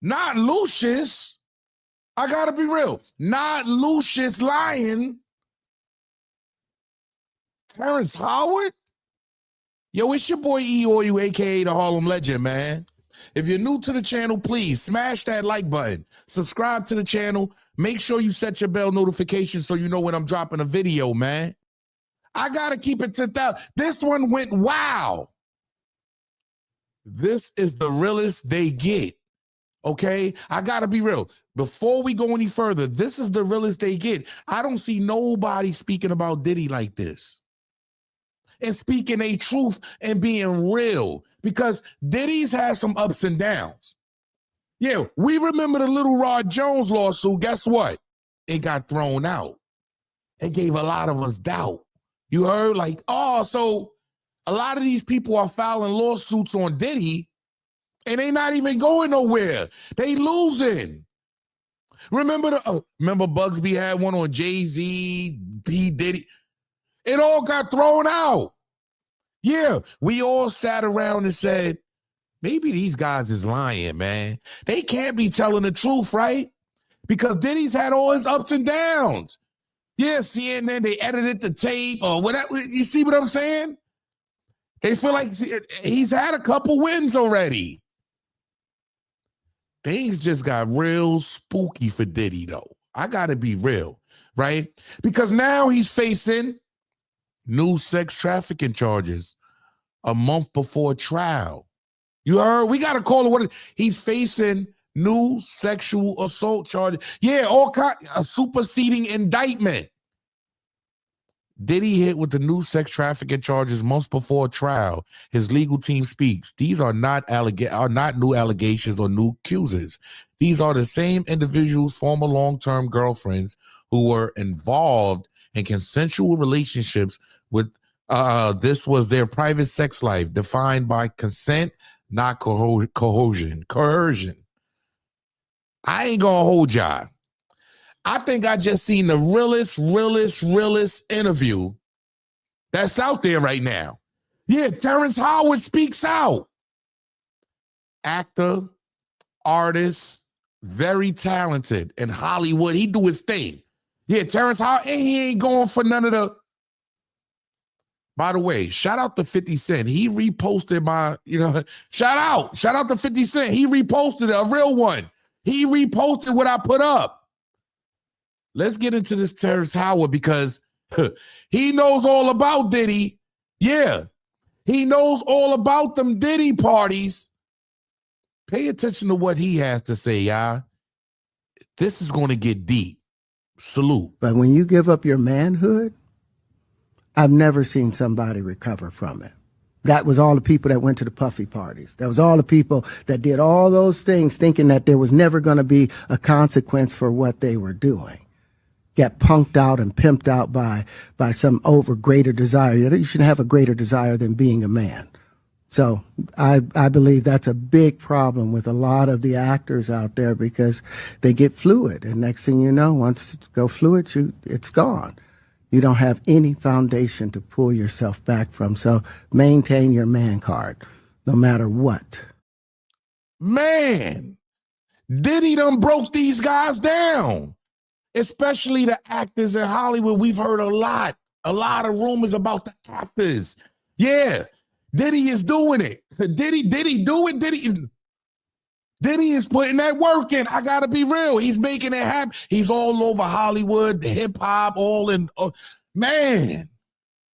Not Lucius. I gotta be real. Not Lucius Lyon. Terrence Howard? Yo, it's your boy E-Oil, aka the Harlem Legend, man. If you're new to the channel, please smash that like button. Subscribe to the channel. Make sure you set your bell notification so you know when I'm dropping a video, man. I gotta keep it 10,000. This one went wow. This is the realest they get. Okay, I gotta be real. Before we go any further, this is the realest they get. I don't see nobody speaking about Diddy like this and speaking a truth and being real, because Diddy's had some ups and downs. Yeah, we remember the Little Rod Jones lawsuit. Guess what? It got thrown out. It gave a lot of us doubt. You heard, like, oh, so a lot of these people are filing lawsuits on Diddy and they not even going nowhere. They losing. Remember Bugsby had one on Jay-Z, P. Diddy. It all got thrown out. Yeah, we all sat around and said, maybe these guys is lying, man. They can't be telling the truth, right? Because Diddy's had all his ups and downs. Yeah, CNN, they edited the tape or whatever. You see what I'm saying? They feel like he's had a couple wins already. Things just got real spooky for Diddy, though. I got to be real, right? Because now he's facing new sex trafficking charges a month before trial. You heard? We got to call it what he's facing. New sexual assault charges. Yeah, all kind of superseding indictment. Diddy hit with the new sex trafficking charges months before trial. His legal team speaks. These are not new allegations or new accusers. These are the same individuals, former long-term girlfriends, who were involved in consensual relationships with. This was their private sex life, defined by consent, not coercion. I ain't gonna hold y'all. I think I just seen the realest interview that's out there right now. Yeah, Terrence Howard speaks out. Actor, artist, very talented in Hollywood. He do his thing. Yeah, Terrence Howard, and he ain't going for none of the. By the way, shout out to 50 Cent. He reposted my, shout out to 50 Cent. He reposted a real one. He reposted what I put up. Let's get into this Terrence Howard, because he knows all about Diddy. Yeah, he knows all about them Diddy parties. Pay attention to what he has to say, y'all. This is going to get deep. Salute. But when you give up your manhood, I've never seen somebody recover from it. That was all the people that went to the puffy parties. That was all the people that did all those things thinking that there was never going to be a consequence for what they were doing. Get punked out and pimped out by some greater desire. You shouldn't have a greater desire than being a man. So I believe that's a big problem with a lot of the actors out there, because they get fluid. And next thing you know, once you go fluid, it's gone. You don't have any foundation to pull yourself back from. So maintain your man card, no matter what. Man, Diddy done broke these guys down. Especially the actors in Hollywood. We've heard a lot of rumors about the actors. Yeah, Diddy is doing it. Diddy do it. Diddy is putting that work in. I gotta be real. He's making it happen. He's all over Hollywood, the hip hop, all in. Man,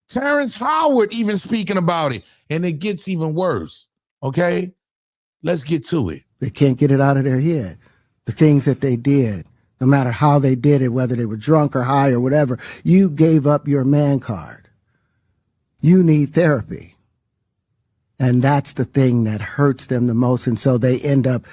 Terrence Howard even speaking about it, and it gets even worse. Okay, let's get to it. They can't get it out of their head. The things that they did. No matter how they did it, whether they were drunk or high or whatever, you gave up your man card. You need therapy. And that's the thing that hurts them the most. And so they end up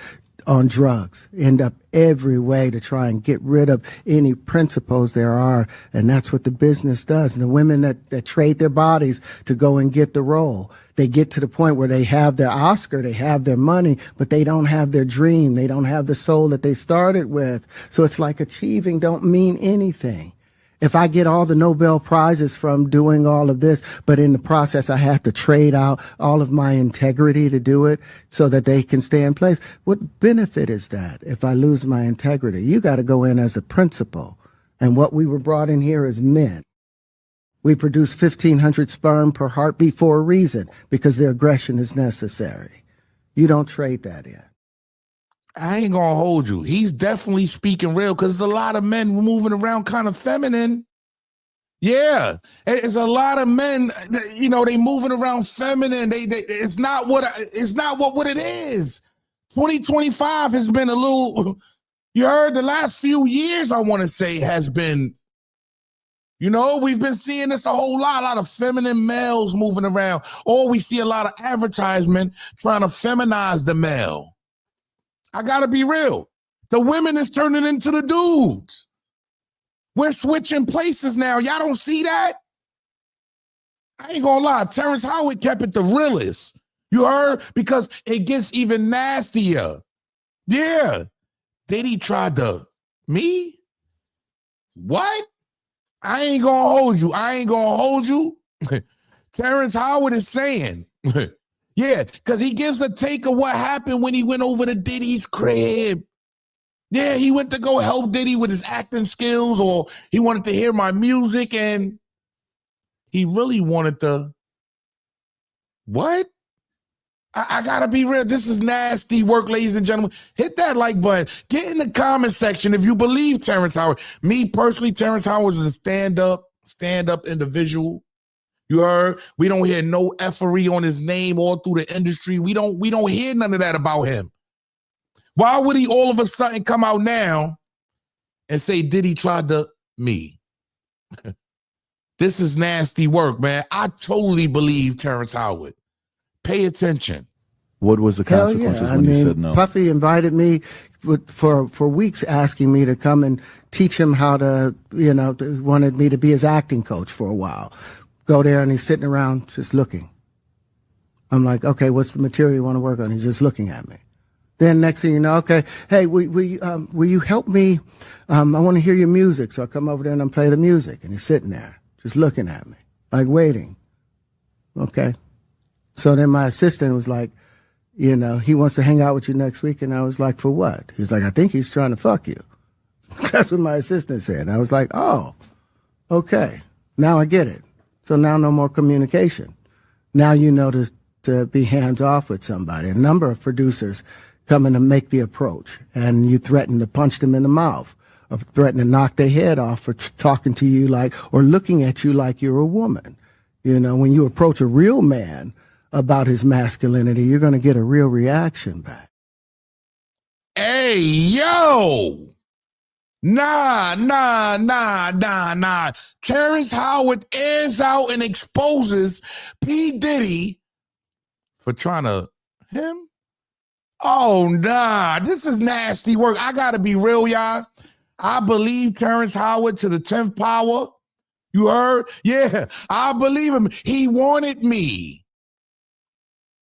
on drugs, end up every way to try and get rid of any principles there are. And that's what the business does. And the women that trade their bodies to go and get the role, they get to the point where they have their Oscar, they have their money, but they don't have their dream. They don't have the soul that they started with. So it's like achieving don't mean anything. If I get all the Nobel Prizes from doing all of this, but in the process I have to trade out all of my integrity to do it so that they can stay in place, what benefit is that if I lose my integrity? You got to go in as a principal. And what we were brought in here as men. We produce 1,500 sperm per heartbeat for a reason, because the aggression is necessary. You don't trade that in. I ain't gonna hold you. He's definitely speaking real, because there's a lot of men moving around kind of feminine. Yeah, it's a lot of men. You know, they moving around feminine. It's not what it is. 2025 has been a little. You heard the last few years, I want to say, has been. You know, we've been seeing this a whole lot of feminine males moving around, or we see a lot of advertisement trying to feminize the male. I gotta be real. The women is turning into the dudes. We're switching places now. Y'all don't see that? I ain't gonna lie. Terrence Howard kept it the realest. You heard? Because it gets even nastier. Yeah. Diddy tried to me? What? I ain't gonna hold you. Terrence Howard is saying, yeah, because he gives a take of what happened when he went over to Diddy's crib. Yeah, he went to go help Diddy with his acting skills, or he wanted to hear my music, and he really wanted to. What? I gotta be real. This is nasty work, ladies and gentlemen. Hit that like button. Get in the comment section if you believe Terrence Howard. Me personally, Terrence Howard is a stand-up individual. You heard? We don't hear no effery on his name all through the industry. We don't hear none of that about him. Why would he all of a sudden come out now and say Diddy tried to me? This is nasty work, man. I totally believe Terrence Howard. Pay attention. What was the consequences when you said no? Puffy invited me for weeks, asking me to come and teach him how to, wanted me to be his acting coach for a while. Go there, and he's sitting around just looking. I'm like, okay, what's the material you want to work on? He's just looking at me. Then next thing you know, okay, hey, will you help me? I want to hear your music. So I come over there and I play the music, and he's sitting there just looking at me, like waiting. Okay. So then my assistant was like, he wants to hang out with you next week. And I was like, for what? He's like, I think he's trying to fuck you. That's what my assistant said. I was like, oh, okay. Now I get it. So now no more communication. Now you know to be hands off with somebody. A number of producers come in to make the approach, and you threaten to punch them in the mouth, or threaten to knock their head off for talking to you or looking at you like you're a woman. When you approach a real man about his masculinity, you're going to get a real reaction back. Hey, yo. Nah. Terrence Howard airs out and exposes P. Diddy for trying to him. Oh, nah. This is nasty work. I got to be real, y'all. I believe Terrence Howard to the 10th power. You heard? Yeah, I believe him. He wanted me.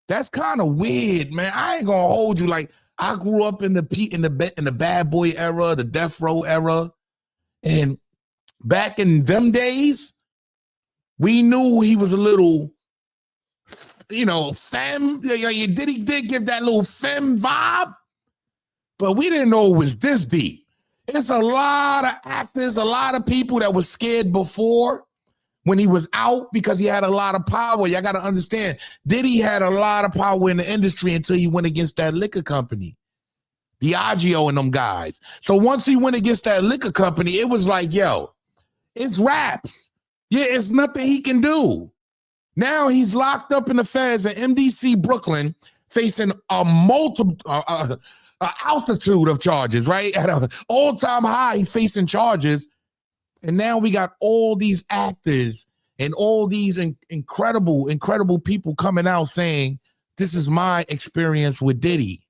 That's kind of weird, man. I ain't gonna hold you. Like, I grew up in the bad boy era, the death row era, and back in them days, we knew he was a little, femme. He did give that little femme vibe, but we didn't know it was this deep. It's a lot of actors, a lot of people that were scared before when he was out because he had a lot of power. Y'all got to understand, Diddy had a lot of power in the industry until he went against that liquor company, Diageo and them guys. So once he went against that liquor company, it was like, yo, it's raps. Yeah, it's nothing he can do. Now he's locked up in the feds at MDC Brooklyn, facing a altitude of charges, right? At an all-time high, he's facing charges. And now we got all these actors and all these incredible people coming out saying, this is my experience with Diddy.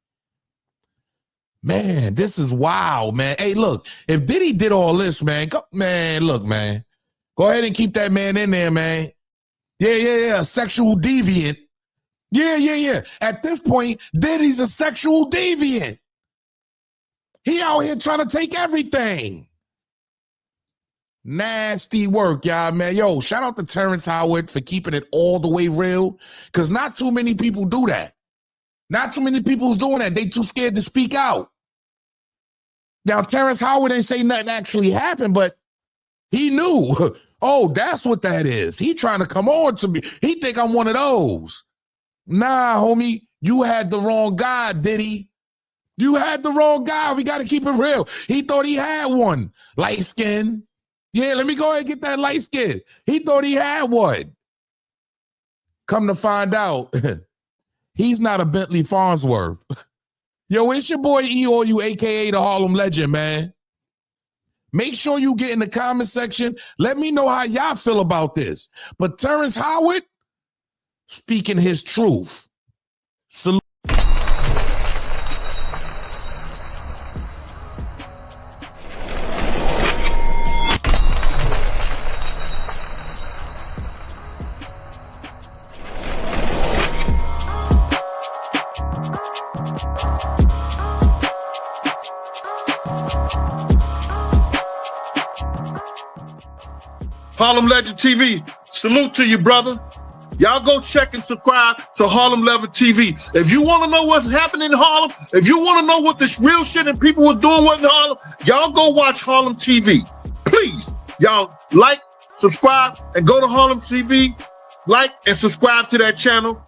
Man, this is wild, man. Hey, look, if Diddy did all this, man, go ahead and keep that man in there, man. Yeah, sexual deviant. Yeah. At this point, Diddy's a sexual deviant. He out here trying to take everything. Nasty work, y'all, man. Yo, shout out to Terrence Howard for keeping it all the way real, because not too many people do that. Not too many people's doing that. They too scared to speak out. Now, Terrence Howard ain't say nothing actually happened, but he knew. Oh, that's what that is. He trying to come on to me. He think I'm one of those. Nah, homie, you had the wrong guy, Diddy. You had the wrong guy. We got to keep it real. He thought he had one. Light skin. Yeah, let me go ahead and get that light skin. He thought he had one. Come to find out, he's not a Bentley Farnsworth. Yo, it's your boy E-All-You, a.k.a. the Harlem Legend, man. Make sure you get in the comment section. Let me know how y'all feel about this. But Terrence Howard, speaking his truth. Salute. Harlem Legend TV, salute to you, brother. Y'all go check and subscribe to Harlem Legend TV. If you want to know what's happening in Harlem, if you want to know what this real shit and people are doing in Harlem, y'all go watch Harlem TV. Please, y'all like, subscribe, and go to Harlem TV, like, and subscribe to that channel.